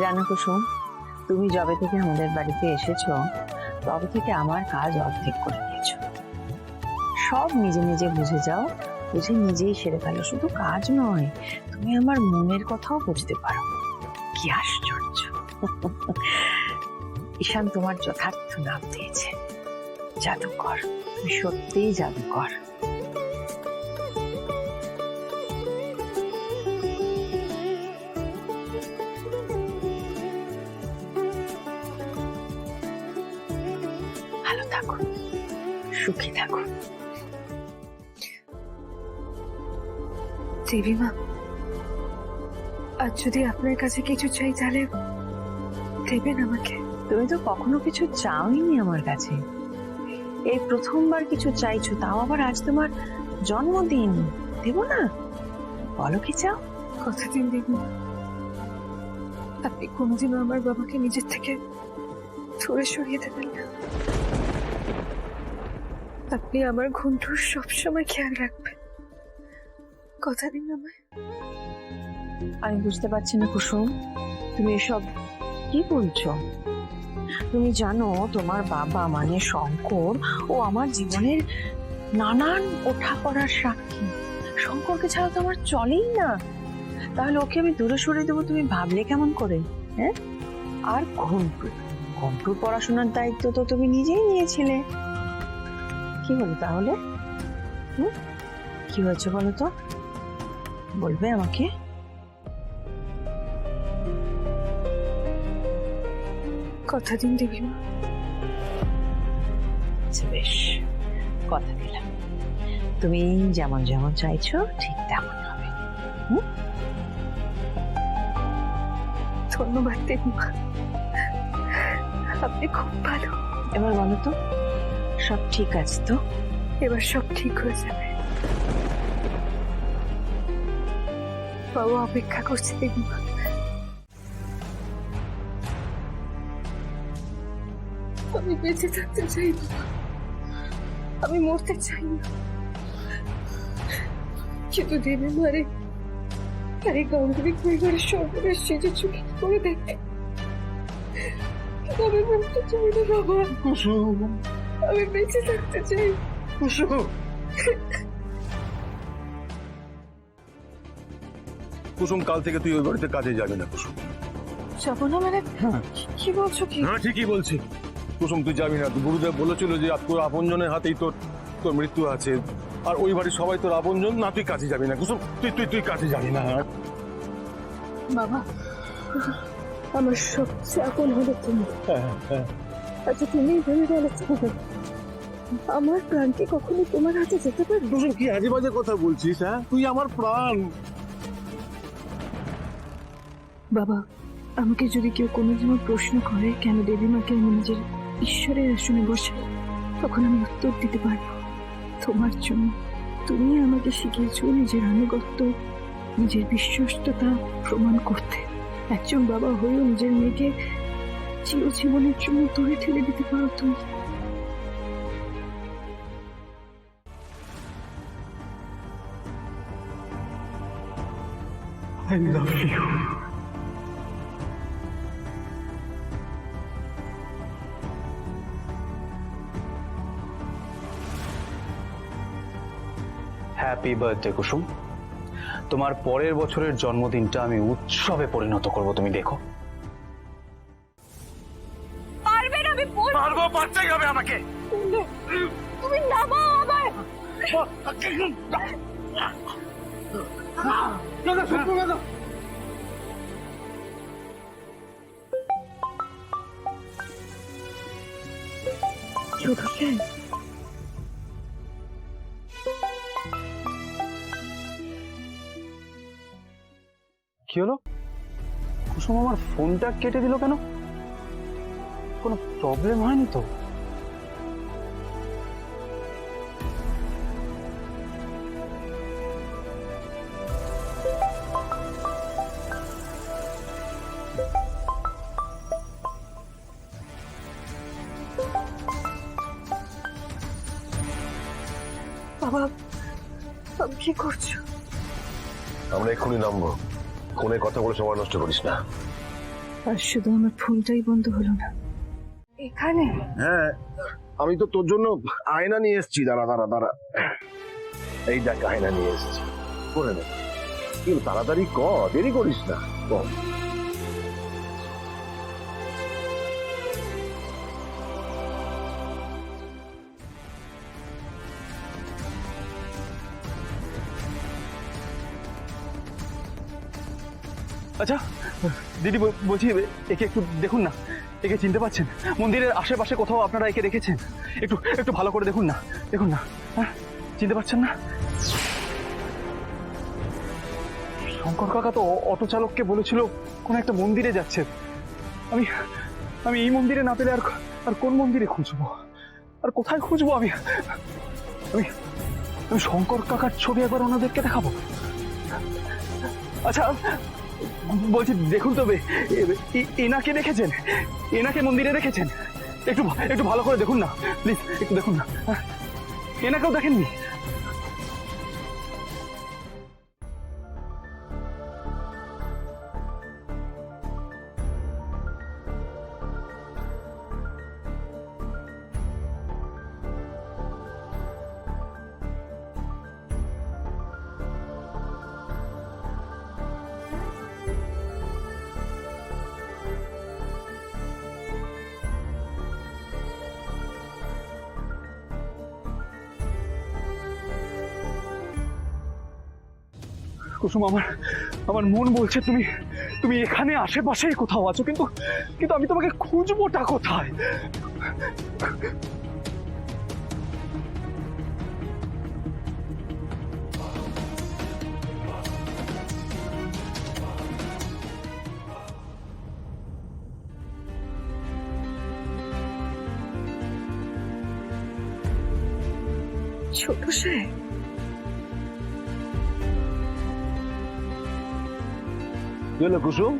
জানো কুসুম, তুমি যবে থেকে আমাদের বাড়িতে এসেছো তবে থেকে আমার কাজ অর্ধেক করে দিয়েছো। সব নিজে নিজে বুঝে যাও, বুঝে নিজেই সেরে ফেলো। শুধু কাজ নয়, তুমি আমার মনের কথাও বুঝতে পারো। কি আশ্চর্য! ঈশান তোমার যথার্থ নাম দিয়েছে, জাদুকর। তুমি সত্যিই জাদুকর। ভালো থাকো, সুখী থাকো। দেবীমা, আজ যদি আপনার কাছে কিছু চাই তাহলে দেবেন আমাকে? তুমি তো কখনো কিছু চাওইনি আমার কাছে, এই প্রথমবার কিছু চাইছো, তাও আবার আজ তোমার জন্মদিন। দেব না? বলো কি চাও। কথা দিন দেবীমা, আপনি কোনোদিনও আমার বাবাকে নিজের থেকে দূরে সরিয়ে দেবেন না। আপনি আমার ঘুমটুর সবসময় খেয়াল রাখবেন। কথা দিন আমায়। আমি বুঝতে পারছি না কুসুম, তুমি এসব কি বলছো? তুমি জানো তোমার বাবা মানে শঙ্কর ও আমার জীবনের নানান ওঠা পড়ার সাক্ষী। শঙ্করকে ছাড়া তো আমার চলেই না, তাহলে ওকে আমি দূরে সরিয়ে দেবো তুমি ভাবলে কেমন করে? হ্যাঁ, আর ঘন্টুর পড়াশোনার দায়িত্ব তো তুমি নিজেই নিয়েছিলে। কি হলো তাহলে? কি হয়েছে বলো তো, বলবে আমাকে? কথা দিন দেবীমা। বেশ, কথা দিলাম, তুমি যেমন যেমন চাইছো ঠিক তেমন হবে। ধন্যবাদ দেবীমা, আপনি খুব ভালো। এবার বলো তো, সব ঠিক আছে তো? এবার সব ঠিক হয়ে যাবে। বাবা অপেক্ষা করছে দেবীমা। আমি বেঁচে থাকতে চাই না, আমি মরতে চাই না। কিন্তু দেবীমারে আরে গাঙ্গুলি পরিবারের সর্বনাশ সেজে চুকি করে দেখে আমি মরতে চাই না বাবা। কুসুম, আমি বেঁচে থাকতে চাই। কুসুম, কুসুম, কাল থেকে তুই ওই বাড়িতে কাজে যাবি না কুসুম। যাবো না মানে? কি বলছো কি? হ্যাঁ, ঠিকই বলছি কুসুম, তুই যাবি না। গুরুদেব বলেছিল যে তোর আপনজনের হাতেই তোর তোর মৃত্যু আছে, আর ওই বাড়ির সবাই তোর আপনজন না। তুই কাজে যাবি না কুসুম, তুই তুই তুই কাজে যাবি না। বাবা, আমার সবচেয়ে আপন হলো তুমি। আচ্ছা, তুমি ভেবে বলো তো, আমার প্রাণকে কখনো তোমার হাতে যেতে পারে? কুসুম, কি আজে বাজে কথা বলছিস? হ্যাঁ, তুই আমার প্রাণ। বাবা, আমাকে যদি কেউ কোনোদিনও প্রশ্ন করে কেন দেবীমাকে আমি নিজের ঈশ্বরের আসনে বসাই, তখন আমি উত্তর দিতে পারবো তোমার জন্য। তুমি আমাকে শিখিয়েছো নিজের আনুগত্য, নিজের বিশ্বস্ততা প্রমাণ করতে। একজন বাবা হয়েও নিজের মেয়েকে চিরজীবনের জন্য দূরে ঠেলে দিতে পারো তুমি। I love you. Happy birthday Kusum. তোমার পরের বছরের জন্মদিনটা আমি উৎসবে পরিণত করব, তুমি দেখো। পারবে না? আমি পারবো, পারতেই হবে আমাকে। তুমি নামাও আমায়। চৌধুরী, কি হলো কুসুম, আমার ফোনটা কেটে দিল কেন? কোনো প্রবলেম হয়নি তো? বাবা, তুমি কি করছো? আমরা এক্ষুনি নামবো। ফোনে কথা বলে সময় নষ্ট করিস না। আর শুধু আমার ফোনটাই বন্ধ হলো না, এখানে হ্যাঁ, আমি তো তোর জন্য আয়না নিয়ে এসেছি। দাঁড়া দাঁড়া দাঁড়া, এই দেখ আয়না নিয়ে এসেছি, করে নে। কি হলো, তাড়াতাড়ি কর, দেরি করিস না, কর। আচ্ছা দিদি, বলছি একে একটু দেখুন না, একে চিনতে পারছেন? মন্দিরের আশেপাশে কোথাও আপনারা একে রেখেছেন? একটু একটু ভালো করে দেখুন না, দেখুন না। হ্যাঁ, চিনতে পারছেন না? শঙ্কর কাকা তো অটো চালককে বলেছিল কোন একটা মন্দিরে যাচ্ছে। আমি আমি এই মন্দিরে না পেলে আর আর কোন মন্দিরে খুঁজবো, আর কোথায় খুঁজবো? আমি আমি আমি শঙ্কর কাকার ছবি একবার ওনাদেরকে দেখাবো। আচ্ছা বলছি, দেখুন তবে এনাকে রেখেছেন, এনাকে মন্দিরে রেখেছেন? একটু একটু ভালো করে দেখুন না প্লিজ, একটু দেখুন না। এনাকেও দেখেননি? কুসুম, আমার আমার মন বলছে তুমি তুমি এখানে আশেপাশেই কোথাও আছো, কিন্তু কিন্তু আমি তোমাকে খুঁজবোটা কোথায়? ছোট সাহেব, কি হলো কুসুম?